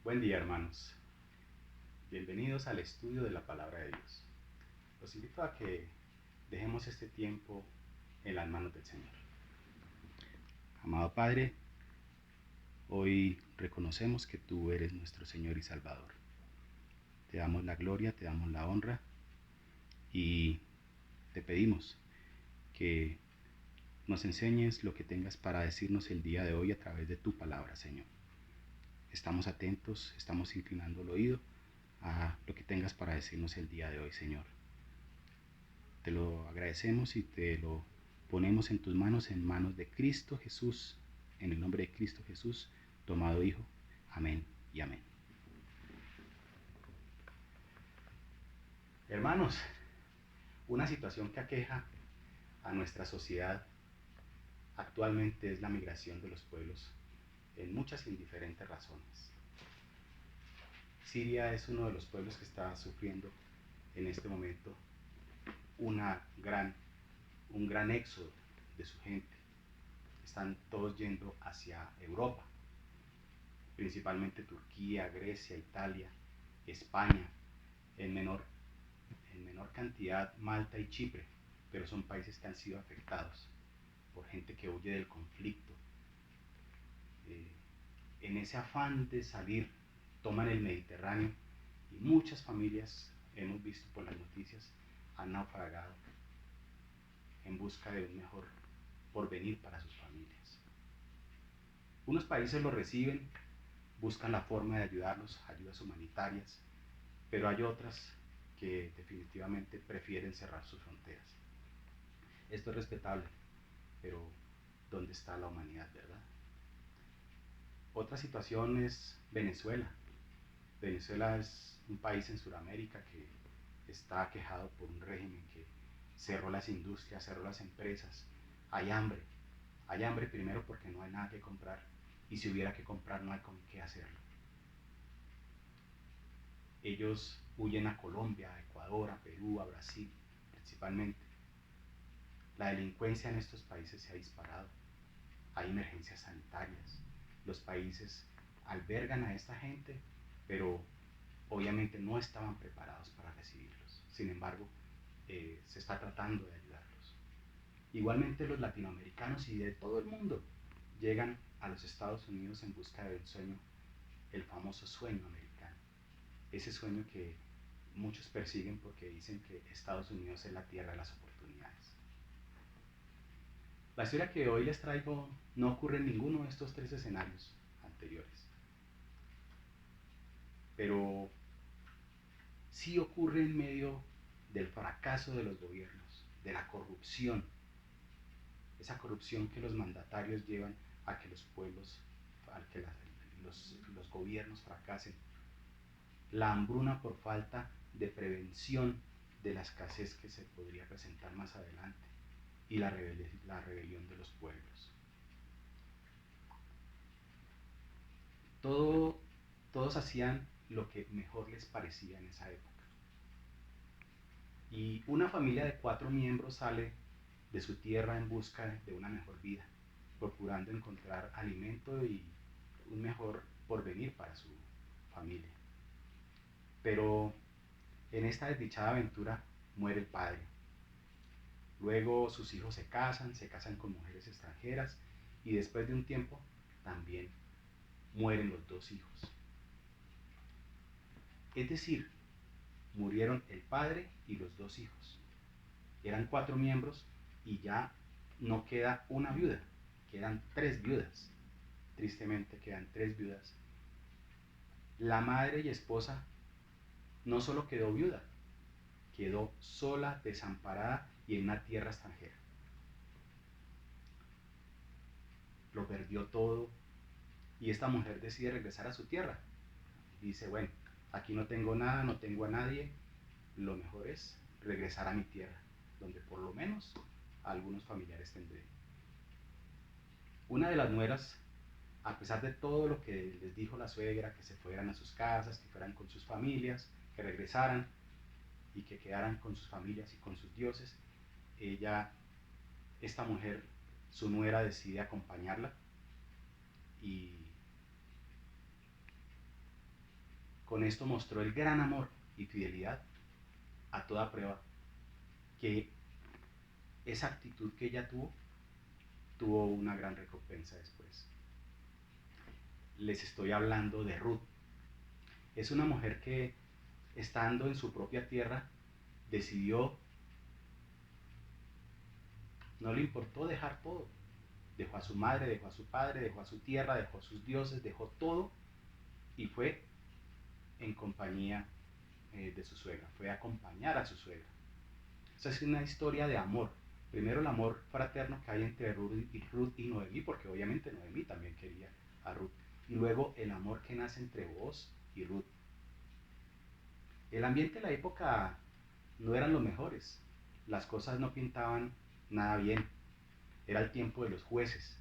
Buen día, hermanos. Bienvenidos al estudio de la palabra de Dios. Los invito a que dejemos este tiempo en las manos del Señor. Amado Padre, hoy reconocemos que tú eres nuestro Señor y Salvador. Te damos la gloria, te damos la honra y te pedimos que nos enseñes lo que tengas para decirnos el día de hoy a través de tu palabra, Señor. Estamos atentos, estamos inclinando el oído a lo que tengas para decirnos el día de hoy, Señor. Te lo agradecemos y te lo ponemos en manos de Cristo Jesús, en el nombre de Cristo Jesús, tu amado Hijo. Amén y amén. Hermanos, una situación que aqueja a nuestra sociedad actualmente es la migración de los pueblos en muchas y diferentes razones. Siria es uno de los pueblos que está sufriendo en este momento un gran éxodo de su gente. Están todos yendo hacia Europa, principalmente Turquía, Grecia, Italia, España, en menor cantidad Malta y Chipre, pero son países que han sido afectados por gente que huye del conflicto. En ese afán de salir, toman el Mediterráneo y muchas familias, hemos visto por las noticias, han naufragado en busca de un mejor porvenir para sus familias. Unos países los reciben, buscan la forma de ayudarlos, ayudas humanitarias, pero hay otras que definitivamente prefieren cerrar sus fronteras. Esto es respetable, pero ¿dónde está la humanidad, verdad? Otra situación es Venezuela. Venezuela es un país en Sudamérica que está aquejado por un régimen que cerró las industrias, cerró las empresas. Hay hambre. Hay hambre primero porque no hay nada que comprar y si hubiera que comprar no hay con qué hacerlo. Ellos huyen a Colombia, a Ecuador, a Perú, a Brasil, principalmente. La delincuencia en estos países se ha disparado. Hay emergencias sanitarias. Los países albergan a esta gente, pero obviamente no estaban preparados para recibirlos. Sin embargo, se está tratando de ayudarlos. Igualmente los latinoamericanos y de todo el mundo llegan a los Estados Unidos en busca del sueño, el famoso sueño americano. Ese sueño que muchos persiguen porque dicen que Estados Unidos es la tierra de las oportunidades. La historia que hoy les traigo no ocurre en ninguno de estos tres escenarios anteriores, pero sí ocurre en medio del fracaso de los gobiernos, de la corrupción, esa corrupción que los mandatarios llevan a que los pueblos, a que los gobiernos fracasen, la hambruna por falta de prevención de la escasez que se podría presentar más adelante y la rebelión de los pueblos. Todos hacían lo que mejor les parecía en esa época. Y una familia de 4 miembros sale de su tierra en busca de una mejor vida, procurando encontrar alimento y un mejor porvenir para su familia. Pero en esta desdichada aventura muere el padre. Luego sus hijos se casan con mujeres extranjeras y después de un tiempo también mueren los 2 hijos. Es decir, murieron el padre y los 2 hijos. Eran 4 miembros y ya no queda una viuda, quedan 3 viudas. Tristemente quedan 3 viudas. La madre y esposa no solo quedó viuda, quedó sola, desamparada y en una tierra extranjera. Lo perdió todo y esta mujer decide regresar a su tierra. Dice, bueno, aquí no tengo nada, no tengo a nadie, lo mejor es regresar a mi tierra, donde por lo menos algunos familiares tendré. Una de las nueras, a pesar de todo lo que les dijo la suegra, que se fueran a sus casas, que fueran con sus familias, que regresaran y que quedaran con sus familias y con sus dioses, esta mujer, su nuera, decide acompañarla y con esto mostró el gran amor y fidelidad a toda prueba, que esa actitud que ella tuvo una gran recompensa después. Les estoy hablando de Ruth. Es una mujer que, estando en su propia tierra, decidió, no le importó dejar todo. Dejó a su madre, dejó a su padre, dejó a su tierra, dejó a sus dioses, dejó todo y fue en compañía de su suegra, fue a acompañar a su suegra. Esa es una historia de amor. Primero el amor fraterno que hay entre Ruth y Noemí, porque obviamente Noemí también quería a Ruth. Y luego el amor que nace entre Boaz y Ruth. El ambiente de la época no eran los mejores. Las cosas no pintaban nada bien. Era el tiempo de los jueces.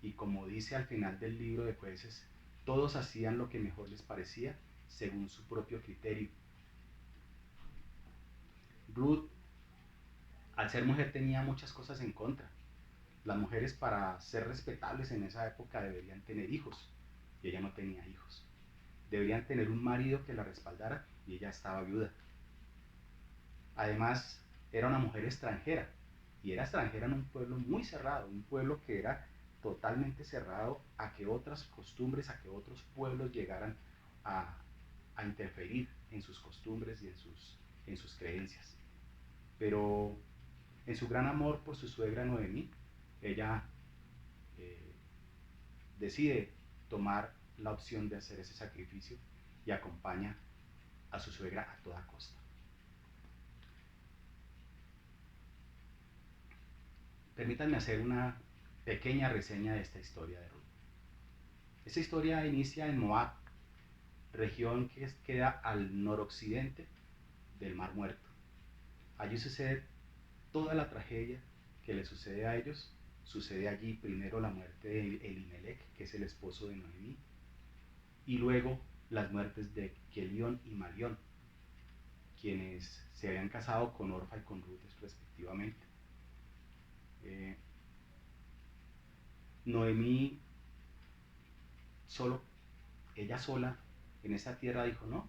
Y como dice al final del libro de Jueces, todos hacían lo que mejor les parecía según su propio criterio. Ruth, al ser mujer, tenía muchas cosas en contra. Las mujeres, para ser respetables en esa época, deberían tener hijos, y ella no tenía hijos. Deberían tener un marido que la respaldara, y ella estaba viuda. Además, era una mujer extranjera, y era extranjera en un pueblo muy cerrado, un pueblo que era totalmente cerrado a que otras costumbres, a que otros pueblos llegaran a, a interferir en sus costumbres y en sus creencias. Pero en su gran amor por su suegra Noemí, ella eh, decide tomar la opción de hacer ese sacrificio y acompaña a su suegra a toda costa. Permítanme hacer una pequeña reseña de esta historia de Ruth. Esta historia inicia en Moab, región que queda al noroccidente del Mar Muerto. Allí sucede toda la tragedia que le sucede a ellos. Sucede allí primero la muerte de Elimelech, que es el esposo de Noemí, y luego las muertes de Kelión y Malión, quienes se habían casado con Orfa y con Ruth respectivamente. Noemí ella sola en esa tierra dijo, no,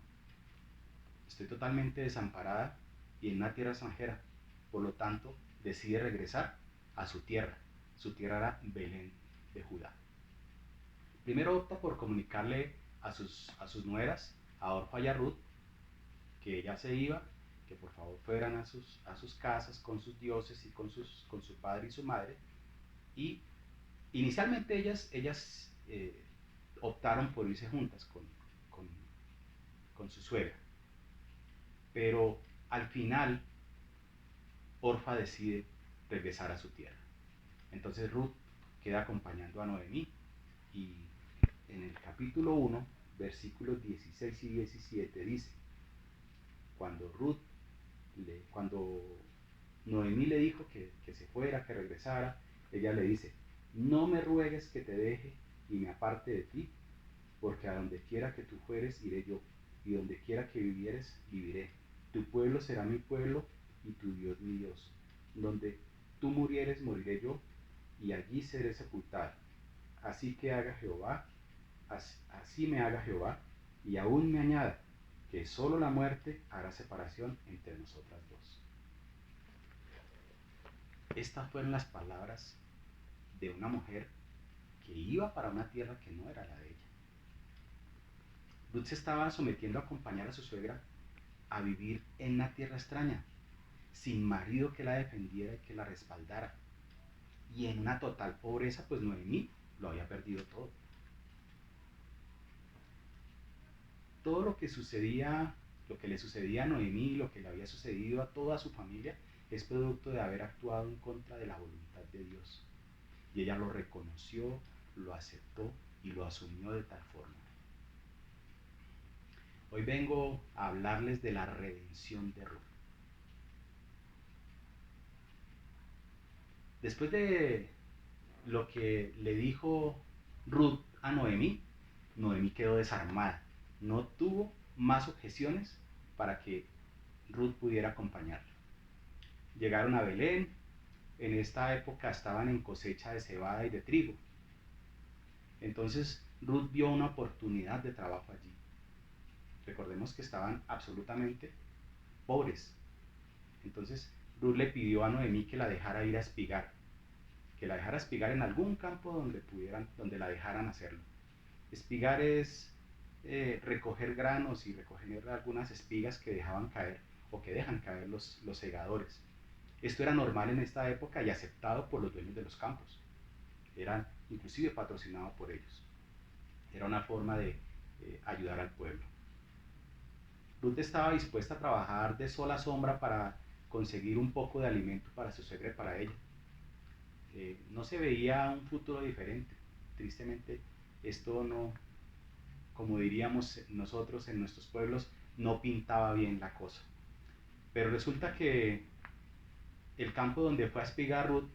estoy totalmente desamparada y en una tierra extranjera, por lo tanto decide regresar a su tierra. Su tierra era Belén de Judá. Primero opta por comunicarle a sus nueras, a Orfa y a Ruth, que ella se iba, que por favor fueran a sus casas con sus dioses y con su padre y su madre. Y inicialmente ellas optaron por irse juntas con, con su suegra. Pero al final, Orfa decide regresar a su tierra. Entonces Ruth queda acompañando a Noemí y en el capítulo 1, versículos 16 y 17 dice, cuando Noemí le dijo que se fuera, que regresara, ella le dice, no me ruegues que te deje y me aparte de ti, porque a donde quiera que tú fueres iré yo, y donde quiera que vivieres viviré. Tu pueblo será mi pueblo y tu Dios mi Dios. Donde tú murieres moriré yo, y allí seré sepultado. Así que haga Jehová, así me haga Jehová, y aún me añada, que solo la muerte hará separación entre nosotras dos. Estas fueron las palabras de una mujer que iba para una tierra que no era la de ella. Ruth se estaba sometiendo a acompañar a su suegra a vivir en una tierra extraña, sin marido que la defendiera y que la respaldara, y en una total pobreza, pues Noemí lo había perdido todo. Todo lo que sucedía, lo que le sucedía a Noemí, lo que le había sucedido a toda su familia, es producto de haber actuado en contra de la voluntad de Dios. Y ella lo reconoció, lo aceptó y lo asumió de tal forma. Hoy vengo a hablarles de la redención de Ruth. Después de lo que le dijo Ruth a Noemí, Noemí quedó desarmada. No tuvo más objeciones para que Ruth pudiera acompañarla. Llegaron a Belén. En esta época estaban en cosecha de cebada y de trigo. Entonces Ruth vio una oportunidad de trabajo allí. Recordemos que estaban absolutamente pobres. Entonces Ruth le pidió a Noemí que la dejara ir a espigar, que la dejara espigar en algún campo donde la dejaran hacerlo. Espigar es recoger granos y recoger algunas espigas que dejaban caer o que dejan caer los segadores. Esto era normal en esta época y aceptado por los dueños de los campos. Eran inclusive patrocinados por ellos. Era una forma de ayudar al pueblo. Ruth estaba dispuesta a trabajar de sola sombra para conseguir un poco de alimento para su suegra y para ella. No se veía un futuro diferente. Tristemente, esto no, como diríamos nosotros en nuestros pueblos, no pintaba bien la cosa. Pero resulta que el campo donde fue a espigar Ruth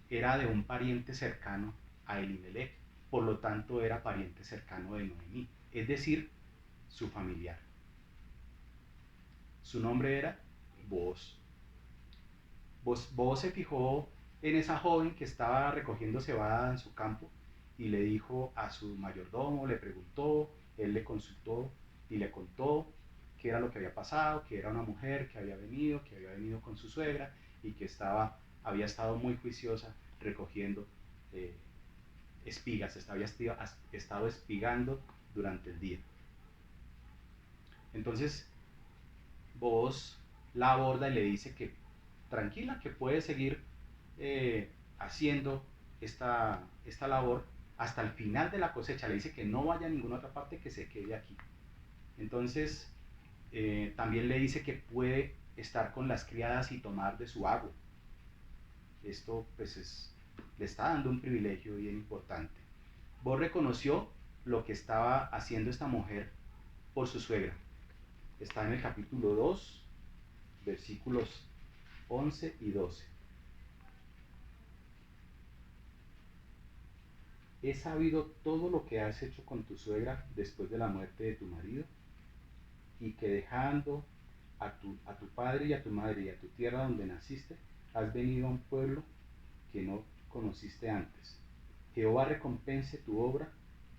era de un pariente cercano a Elimelech, por lo tanto era pariente cercano de Noemí, es decir, su familiar. Su nombre era Booz. Booz se fijó en esa joven que estaba recogiendo cebada en su campo y le dijo a su mayordomo, le preguntó, él le consultó y le contó qué era lo que había pasado, que era una mujer que había venido con su suegra y que había estado muy juiciosa recogiendo espigas, había estado espigando durante el día. Entonces Booz la aborda y le dice que tranquila, que puede seguir haciendo esta labor hasta el final de la cosecha. Le dice que no vaya a ninguna otra parte, que se quede aquí. Entonces también le dice que puede estar con las criadas y tomar de su agua. Esto pues le está dando un privilegio bien importante. Booz reconoció lo que estaba haciendo esta mujer por su suegra. Está en el capítulo 2, versículos 11 y 12. He sabido todo lo que has hecho con tu suegra después de la muerte de tu marido, y que dejando a tu padre y a tu madre y a tu tierra donde naciste, has venido a un pueblo que no conociste antes. Jehová recompense tu obra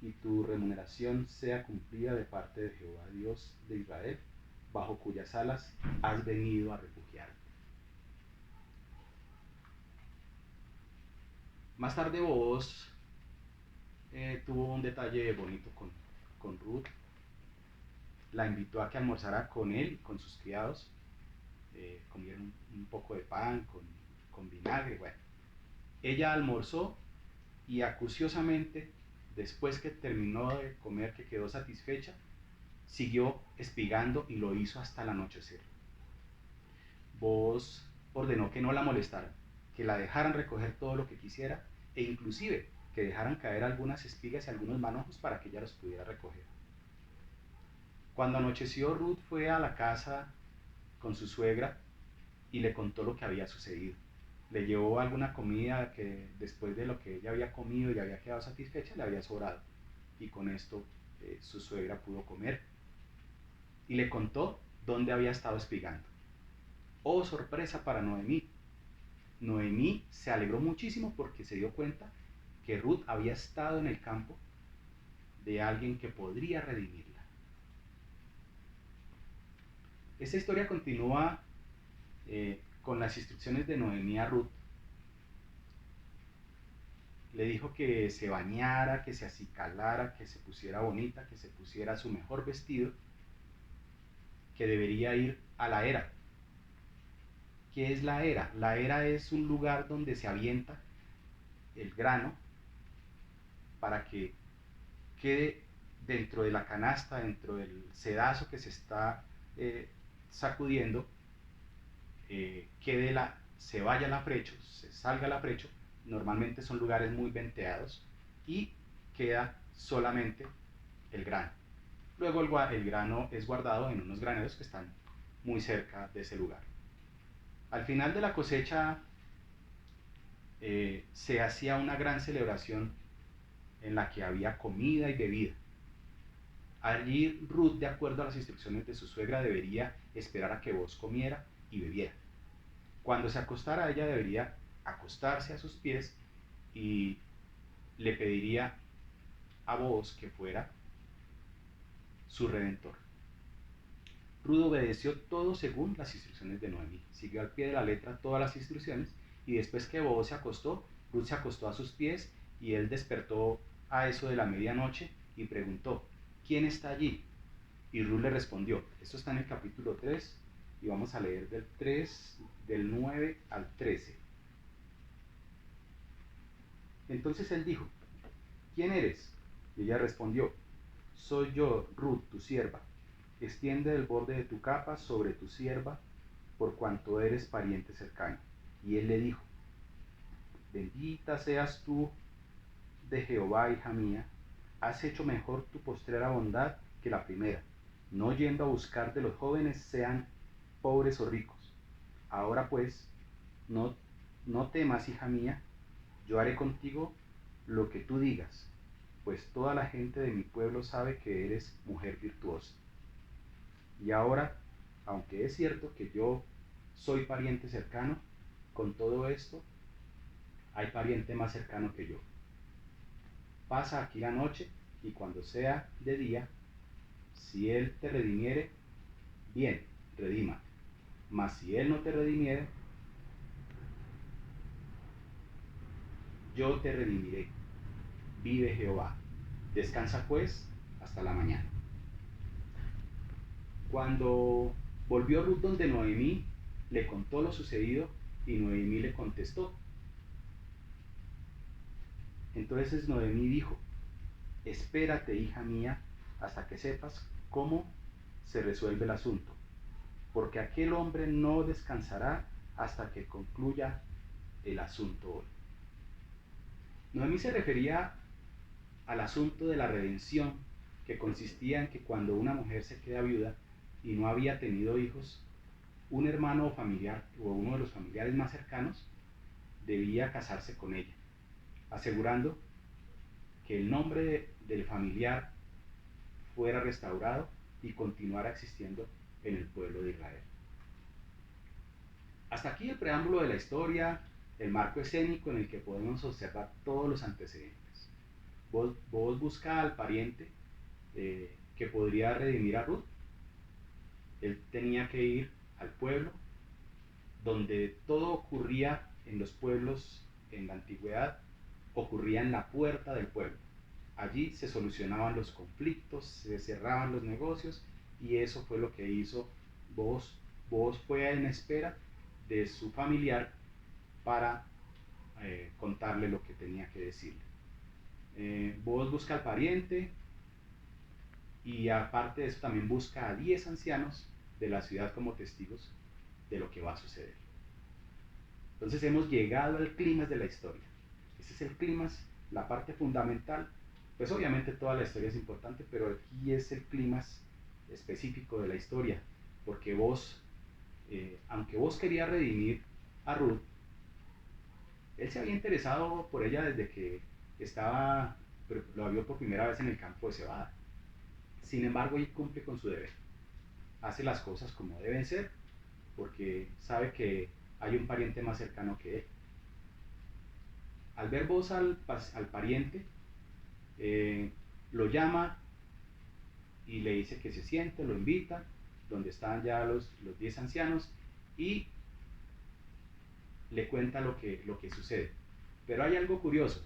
y tu remuneración sea cumplida de parte de Jehová Dios de Israel, bajo cuyas alas has venido a refugiarte. Más tarde Booz tuvo un detalle bonito con Ruth. La invitó a que almorzara con él y con sus criados. Comieron un poco de pan con vinagre. Bueno, ella almorzó y acuciosamente, después que terminó de comer, que quedó satisfecha, siguió espigando y lo hizo hasta el anochecer. Booz ordenó que no la molestaran, que la dejaran recoger todo lo que quisiera e inclusive que dejaran caer algunas espigas y algunos manojos para que ella los pudiera recoger. Cuando anocheció, Ruth fue a la casa con su suegra y le contó lo que había sucedido. Le llevó alguna comida que después de lo que ella había comido y había quedado satisfecha, le había sobrado. Y con esto su suegra pudo comer. Y le contó dónde había estado espigando. Oh, sorpresa para Noemí. Noemí se alegró muchísimo porque se dio cuenta que Ruth había estado en el campo de alguien que podría redimirla. Esta historia continúa con las instrucciones de Noemí a Ruth. Le dijo que se bañara, que se acicalara, que se pusiera bonita, que se pusiera su mejor vestido, que debería ir a la era. ¿Qué es la era? La era es un lugar donde se avienta el grano para que quede dentro de la canasta, dentro del sedazo que se está sacudiendo, se vaya al afrecho, se salga al afrecho. Normalmente son lugares muy venteados y queda solamente el grano. Luego el grano es guardado en unos graneros que están muy cerca de ese lugar. Al final de la cosecha se hacía una gran celebración en la que había comida y bebida. Allí Ruth, de acuerdo a las instrucciones de su suegra, debería esperar a que Booz comiera y bebiera. Cuando se acostara, ella debería acostarse a sus pies y le pediría a Booz que fuera su redentor, Ruth obedeció todo según las instrucciones de Noemí. Siguió al pie de la letra todas las instrucciones y después que Booz se acostó, Ruth se acostó a sus pies y él despertó a eso de la medianoche y preguntó, ¿quién está allí? Y Ruth le respondió, esto está en el capítulo 3 y vamos a leer del 9 al 13. Entonces él dijo, ¿quién eres? Y ella respondió, soy yo, Ruth, tu sierva. Extiende el borde de tu capa sobre tu sierva, por cuanto eres pariente cercano. Y él le dijo, bendita seas tú de Jehová, hija mía, has hecho mejor tu postrera bondad que la primera, no yendo a buscar de los jóvenes sean pobres o ricos. Ahora pues, no temas, hija mía, yo haré contigo lo que tú digas, pues toda la gente de mi pueblo sabe que eres mujer virtuosa. Y ahora, aunque es cierto que yo soy pariente cercano, con todo esto, hay pariente más cercano que yo. Pasa aquí la noche, y cuando sea de día, si él te redimiere, bien, redímate. Mas si él no te redimiere, yo te redimiré. Vive Jehová. Descansa pues hasta la mañana. Cuando volvió Ruth donde Noemí, le contó lo sucedido y Noemí le contestó. Entonces Noemí dijo, espérate, hija mía, hasta que sepas cómo se resuelve el asunto, porque aquel hombre no descansará hasta que concluya el asunto hoy. Noemí se refería al asunto de la redención, que consistía en que cuando una mujer se queda viuda y no había tenido hijos, un hermano o familiar o uno de los familiares más cercanos debía casarse con ella, asegurando que el nombre del familiar fuera restaurado y continuara existiendo en el pueblo de Israel. Hasta aquí el preámbulo de la historia, el marco escénico en el que podemos observar todos los antecedentes. Vos busca al pariente que podría redimir a Ruth. Él tenía que ir al pueblo donde todo ocurría en los pueblos en la antigüedad, ocurría en la puerta del pueblo. Allí se solucionaban los conflictos, se cerraban los negocios y eso fue lo que hizo Booz. Booz fue en espera de su familiar para contarle lo que tenía que decirle. Booz busca al pariente y aparte de eso también busca a 10 ancianos de la ciudad como testigos de lo que va a suceder. Entonces hemos llegado al clímax de la historia. Ese es el clímax, la parte fundamental. Pues obviamente toda la historia es importante, pero aquí es el clímax específico de la historia, porque Booz, aunque Booz quería redimir a Ruth, él se había interesado por ella desde que lo vio por primera vez en el campo de cebada. Sin embargo, él cumple con su deber, hace las cosas como deben ser, porque sabe que hay un pariente más cercano que él. Al ver Booz al pariente, lo llama y le dice que se siente, lo invita, donde están ya los 10 ancianos, y le cuenta lo que sucede. Pero hay algo curioso,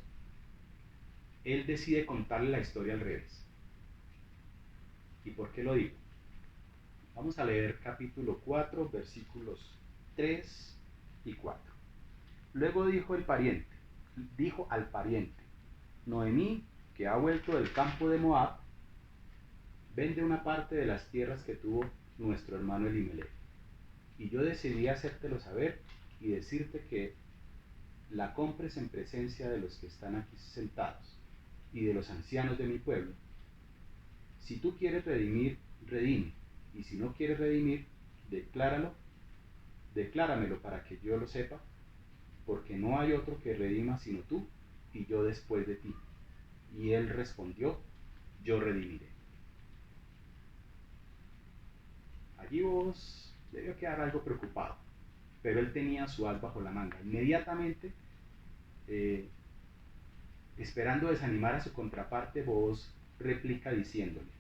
él decide contarle la historia al revés. ¿Y por qué lo digo? Vamos a leer capítulo 4, versículos 3 y 4. Luego dijo al pariente, Noemí, que ha vuelto del campo de Moab, vende una parte de las tierras que tuvo nuestro hermano Elimelech. Y yo decidí hacértelo saber y decirte que la compres en presencia de los que están aquí sentados y de los ancianos de mi pueblo. Si tú quieres redimir, redime, y si no quieres redimir, decláramelo para que yo lo sepa, porque no hay otro que redima sino tú y yo después de ti. Y él respondió, yo redimiré. Allí Booz debió quedar algo preocupado, pero él tenía su as bajo la manga. Inmediatamente, esperando desanimar a su contraparte, Booz replica diciéndole,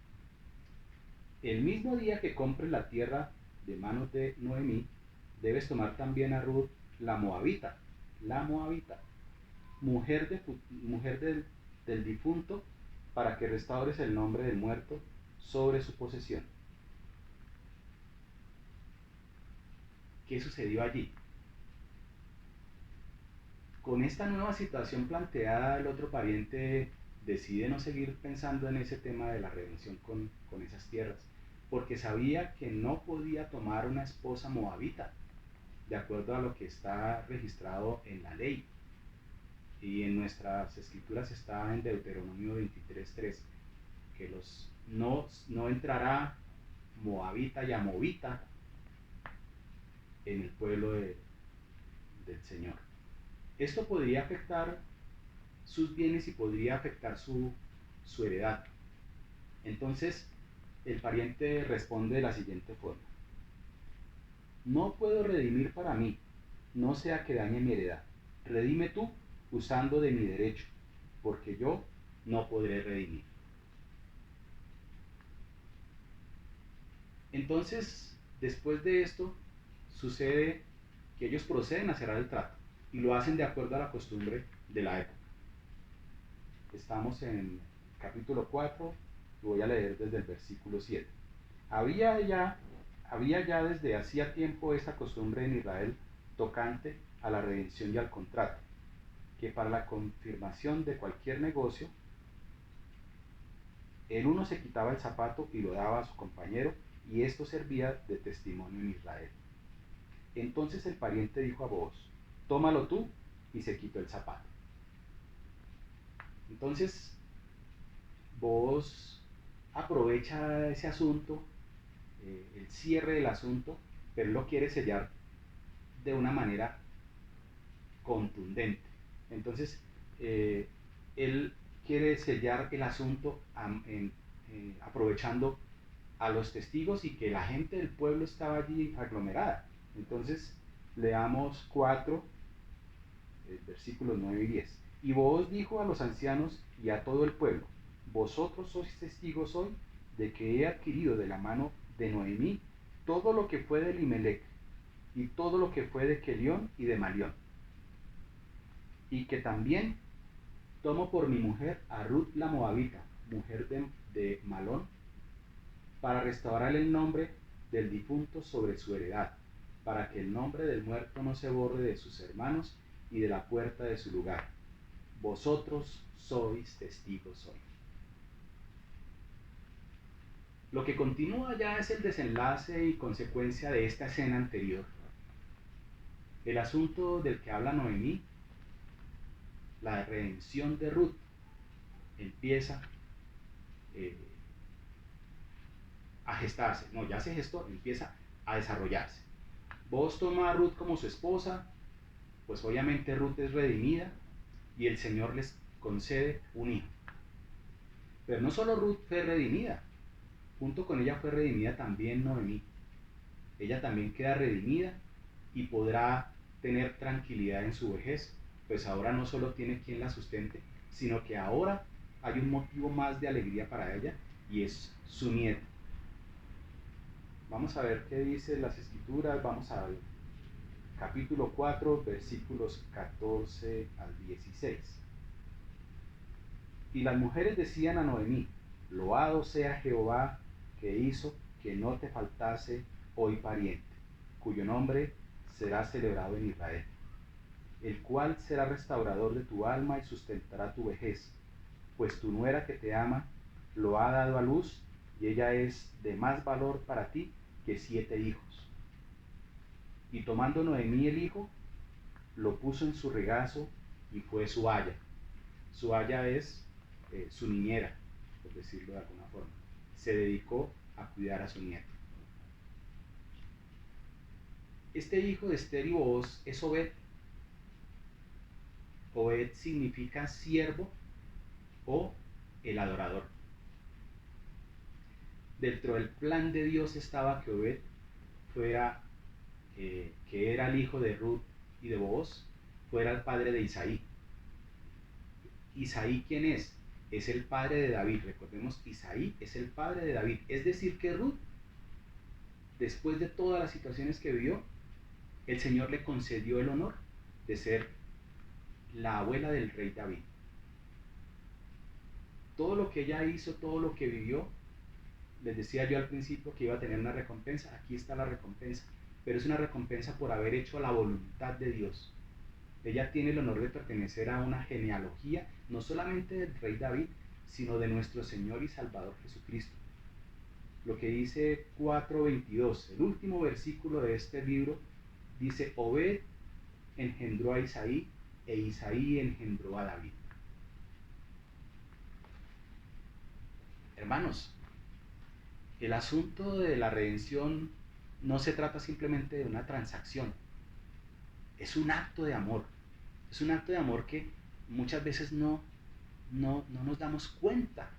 el mismo día que compres la tierra de manos de Noemí, debes tomar también a Ruth la Moabita, mujer del difunto, para que restaures el nombre del muerto sobre su posesión. ¿Qué sucedió allí? Con esta nueva situación planteada, el otro pariente decide no seguir pensando en ese tema de la redención con esas tierras, porque sabía que no podía tomar una esposa moabita, de acuerdo a lo que está registrado en la ley. Y en nuestras escrituras está en Deuteronomio 23:3, que no entrará moabita y amobita en el pueblo del Señor. Esto podría afectar sus bienes y podría afectar su heredad. Entonces, el pariente responde de la siguiente forma: no puedo redimir para mí, no sea que dañe mi heredad. Redime tú usando de mi derecho, porque yo no podré redimir. Entonces, después de esto, sucede que ellos proceden a cerrar el trato y lo hacen de acuerdo a la costumbre de la época. Estamos en capítulo 4 y voy a leer desde el versículo 7. Había ya desde hacía tiempo esta costumbre en Israel tocante a la redención y al contrato, que para la confirmación de cualquier negocio, el uno se quitaba el zapato y lo daba a su compañero, y esto servía de testimonio en Israel. Entonces el pariente dijo a Booz: tómalo tú, y se quitó el zapato. Entonces Booz aprovecha ese asunto, el cierre del asunto, pero lo quiere sellar de una manera contundente. Entonces, él quiere sellar el asunto aprovechando a los testigos y que la gente del pueblo estaba allí aglomerada. Entonces, leamos 4, versículos 9 y 10. Y Booz dijo a los ancianos y a todo el pueblo: vosotros sois testigos hoy de que he adquirido de la mano de Noemí todo lo que fue de Elimelec y todo lo que fue de Kelión y de Malión, y que también tomo por mi mujer a Ruth la Moabita, mujer de Malón, para restaurar el nombre del difunto sobre su heredad, para que el nombre del muerto no se borre de sus hermanos y de la puerta de su lugar. Vosotros sois testigos hoy. Lo que continúa ya es el desenlace y consecuencia de esta escena anterior. El asunto del que habla Noemí, la redención de Ruth, empieza a gestarse. No, ya se gestó, empieza a desarrollarse. Vos toma a Ruth como su esposa, pues obviamente Ruth es redimida y el Señor les concede un hijo. Pero no solo Ruth fue redimida, junto con ella fue redimida también Noemí. Ella también queda redimida y podrá tener tranquilidad en su vejez, pues ahora no solo tiene quien la sustente, sino que ahora hay un motivo más de alegría para ella y es su nieto. Vamos a ver qué dicen las escrituras. Vamos al capítulo 4, versículos 14 al 16. Y las mujeres decían a Noemí: loado sea Jehová, que hizo que no te faltase hoy pariente, cuyo nombre será celebrado en Israel, el cual será restaurador de tu alma y sustentará tu vejez, pues tu nuera que te ama lo ha dado a luz, y ella es de más valor para ti que 7 hijos. Y tomando Noemí el hijo, lo puso en su regazo y fue su aya. Su aya es su niñera, por decirlo de alguna forma. Se dedicó a cuidar a su nieto. Este hijo de Esther y Booz es Obed. Obed significa siervo o el adorador. Dentro del plan de Dios estaba que Obed fuera, que era el hijo de Ruth y de Booz, fuera el padre de Isaí. ¿Isaí quién es? es el padre de David. Recordemos, Isaí es el padre de David. Es decir, que Ruth, después de todas las situaciones que vivió, el Señor le concedió el honor de ser la abuela del rey David. Todo lo que ella hizo, todo lo que vivió, les decía yo al principio que iba a tener una recompensa. Aquí está la recompensa, pero es una recompensa por haber hecho la voluntad de Dios. Ella tiene el honor de pertenecer a una genealogía, no solamente del rey David, sino de nuestro Señor y Salvador Jesucristo. Lo que dice 4:22, el último versículo de este libro, dice: Obed engendró a Isaí, e Isaí engendró a David. Hermanos, el asunto de la redención no se trata simplemente de una transacción, es un acto de amor. Es un acto de amor que muchas veces no nos damos cuenta.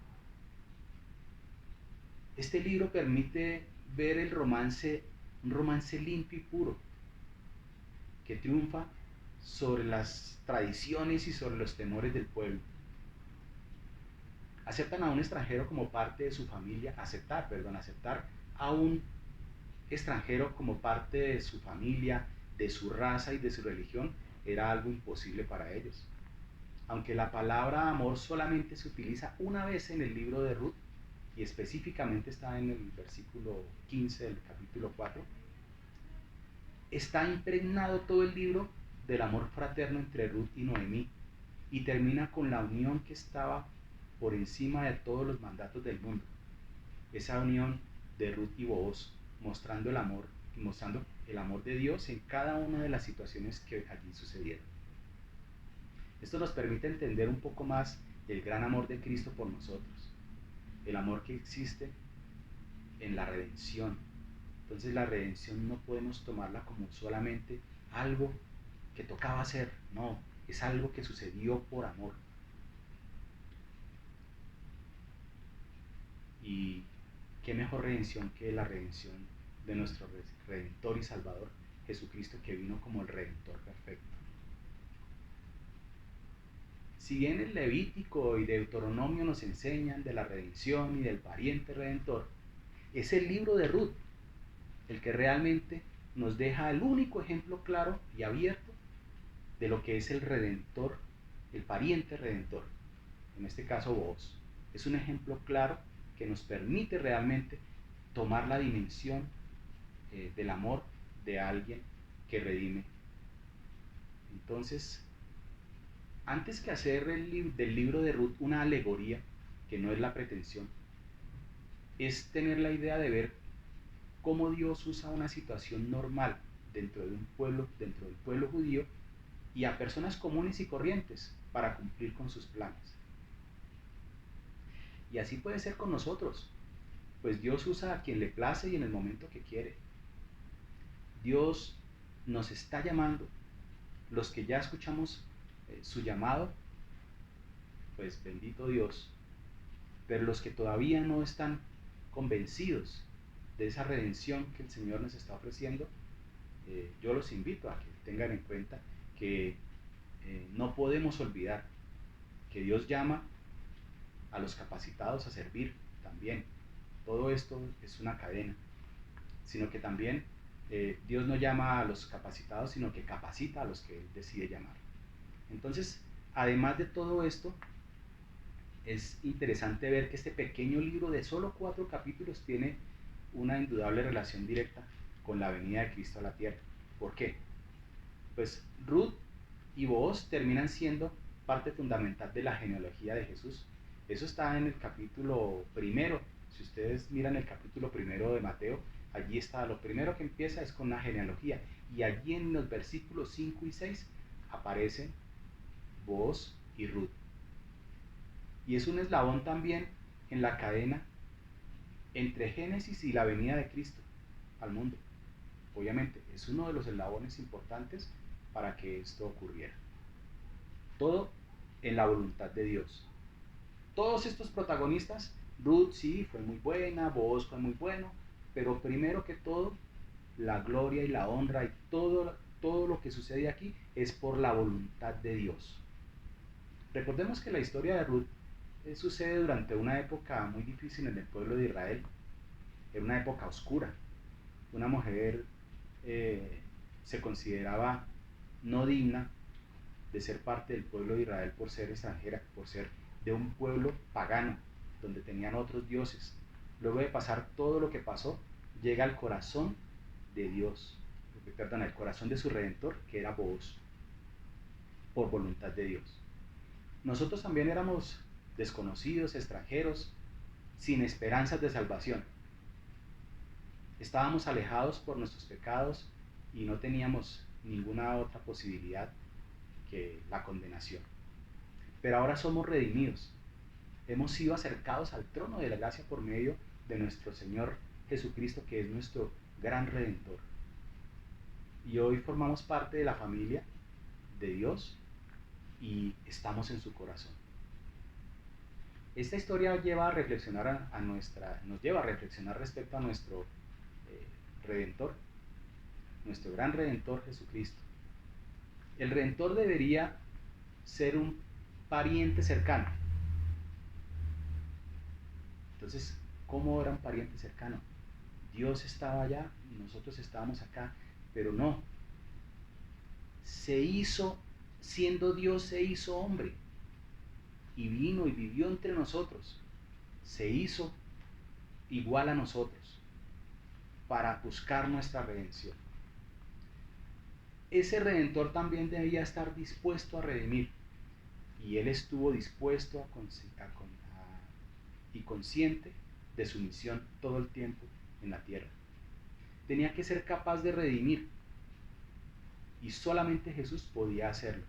Este libro permite ver el romance, un romance limpio y puro, que triunfa sobre las tradiciones y sobre los temores del pueblo. Aceptan a un extranjero como parte de su familia, aceptar a un extranjero como parte de su familia, de su raza y de su religión, era algo imposible para ellos. Aunque la palabra amor solamente se utiliza una vez en el libro de Ruth, y específicamente está en el versículo 15 del capítulo 4, está impregnado todo el libro del amor fraterno entre Ruth y Noemí, y termina con la unión que estaba por encima de todos los mandatos del mundo, esa unión de Ruth y Booz, mostrando el amor de Dios en cada una de las situaciones que allí sucedieron. Esto nos permite entender un poco más el gran amor de Cristo por nosotros, el amor que existe en la redención. Entonces la redención no podemos tomarla como solamente algo que tocaba hacer, no, es algo que sucedió por amor. Y qué mejor redención que la redención de nuestro Redentor y Salvador, Jesucristo, que vino como el Redentor perfecto. Si bien el Levítico y Deuteronomio nos enseñan de la redención y del pariente redentor, es el libro de Ruth el que realmente nos deja el único ejemplo claro y abierto de lo que es el redentor, el pariente redentor, en este caso Booz. Es un ejemplo claro que nos permite realmente tomar la dimensión del amor de alguien que redime. Entonces, antes que hacer del libro de Ruth una alegoría, que no es la pretensión, es tener la idea de ver cómo Dios usa una situación normal dentro del pueblo judío y a personas comunes y corrientes para cumplir con sus planes. Y así puede ser con nosotros, pues Dios usa a quien le place y en el momento que quiere. Dios nos está llamando. Los que ya escuchamos su llamado, pues bendito Dios. Pero los que todavía no están convencidos de esa redención que el Señor nos está ofreciendo, yo los invito a que tengan en cuenta que no podemos olvidar que Dios llama a los capacitados a servir también. Todo esto es una cadena, sino que también Dios no llama a los capacitados, sino que capacita a los que Él decide llamar. Entonces, además de todo esto, es interesante ver que este pequeño libro de solo 4 capítulos tiene una indudable relación directa con la venida de Cristo a la tierra. ¿Por qué? Pues Ruth y Booz terminan siendo parte fundamental de la genealogía de Jesús. Eso está en el capítulo primero. Si ustedes miran el capítulo primero de Mateo, allí está, lo primero que empieza es con la genealogía, y allí en los versículos 5 y 6 aparecen Booz y Ruth. Y es un eslabón también en la cadena entre Génesis y la venida de Cristo al mundo. Obviamente, es uno de los eslabones importantes para que esto ocurriera. Todo en la voluntad de Dios. Todos estos protagonistas, Ruth sí fue muy buena, Booz fue muy bueno, pero primero que todo, la gloria y la honra y todo lo que sucede aquí es por la voluntad de Dios. Recordemos que la historia de Ruth sucede durante una época muy difícil en el pueblo de Israel. Era una época oscura. Una mujer se consideraba no digna de ser parte del pueblo de Israel por ser extranjera, por ser de un pueblo pagano, donde tenían otros dioses. Luego de pasar todo lo que pasó, llega al corazón de Dios, perdón, al corazón de su Redentor, que era Booz, por voluntad de Dios. Nosotros también éramos desconocidos, extranjeros, sin esperanzas de salvación. Estábamos alejados por nuestros pecados y no teníamos ninguna otra posibilidad que la condenación. Pero ahora somos redimidos. Hemos sido acercados al trono de la gracia por medio de nuestro Señor Jesucristo, que es nuestro gran Redentor. Y hoy formamos parte de la familia de Dios y estamos en su corazón. Esta historia lleva a reflexionar nos lleva a reflexionar respecto a nuestro Redentor, nuestro gran Redentor Jesucristo. El Redentor debería ser un pariente cercano. Entonces, ¿cómo era un pariente cercano? Dios estaba allá y nosotros estábamos acá, pero no. Siendo Dios, se hizo hombre y vino y vivió entre nosotros. Se hizo igual a nosotros para buscar nuestra redención. Ese Redentor también debía estar dispuesto a redimir, y Él estuvo dispuesto y consciente de su misión todo el tiempo en la tierra. Tenía que ser capaz de redimir, y solamente Jesús podía hacerlo.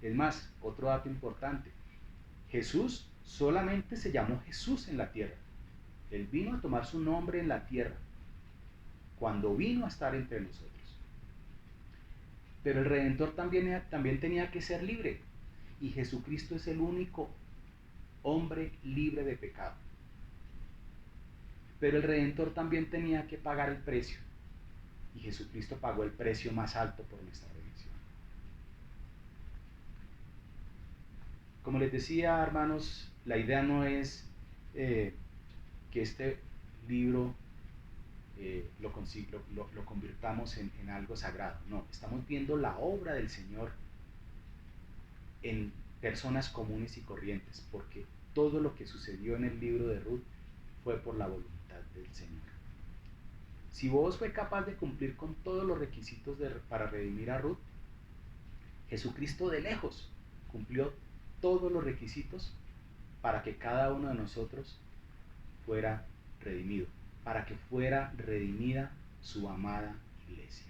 Es más, otro dato importante: Jesús solamente se llamó Jesús en la tierra. Él vino a tomar su nombre en la tierra cuando vino a estar entre nosotros. Pero el Redentor también tenía que ser libre, y Jesucristo es el único hombre libre de pecado. Pero el Redentor también tenía que pagar el precio, y Jesucristo pagó el precio más alto por nuestra redención. Como les decía, hermanos, la idea no es que este libro lo convirtamos en algo sagrado. No, estamos viendo la obra del Señor en personas comunes y corrientes, porque todo lo que sucedió en el libro de Ruth fue por la voluntad del Señor. Si Booz fue capaz de cumplir con todos los requisitos para redimir a Ruth, Jesucristo de lejos cumplió todos los requisitos para que cada uno de nosotros fuera redimido, para que fuera redimida su amada iglesia.